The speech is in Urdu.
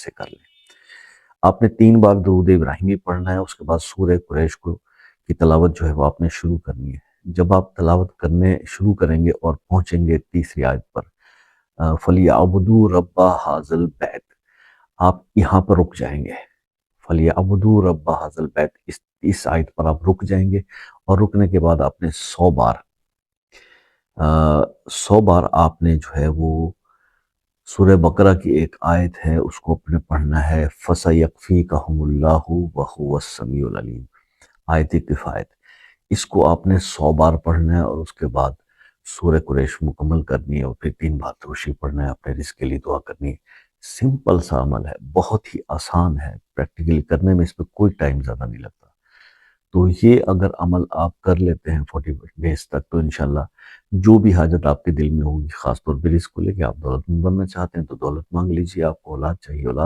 سے کر لیں۔ آپ نے 3 بار درود ابراہیمی پڑھنا ہے، اس کے بعد سورہ قریش کی تلاوت جو ہے وہ آپ نے شروع کرنی ہے۔ جب آپ تلاوت کرنے شروع کریں گے اور پہنچیں گے تیسری آیت پر، فَلْيَعْبُدُوا رَبَّ هَٰذَا الْبَيْتِ، آپ یہاں پر رک جائیں گے۔ فَلْيَعْبُدُوا رَبَّ هَٰذَا الْبَيْتِ، اس آیت پر آپ رک جائیں گے، اور رکنے کے بعد آپ نے 100 بار آپ نے جو ہے وہ سورہ بقرہ کی ایک آیت ہے اس کو اپنے پڑھنا ہے، فَسَيَكْفِيكَهُمُ اللَّهُ وَهُوَ السَّمِيعُ الْعَلِيمُ، آیت کفایت۔ اس کو آپ نے 100 بار پڑھنا ہے، اور اس کے بعد سورہ قریش مکمل کرنی ہے، اور پھر 3 بار درود پڑھنا ہے، اپنے رزق کے لیے دعا کرنی ہے۔ سمپل سا عمل ہے، بہت ہی آسان ہے، پریکٹیکلی کرنے میں اس پہ کوئی ٹائم زیادہ نہیں لگتا۔ تو یہ اگر عمل آپ کر لیتے ہیں 40 ڈیز تک، تو انشاءاللہ جو بھی حاجت آپ کے دل میں ہوگی، خاص طور پہ رزق کو لے کے آپ دولت مند بننا چاہتے ہیں تو دولت مانگ لیجیے، آپ کو اولاد چاہیے اولاد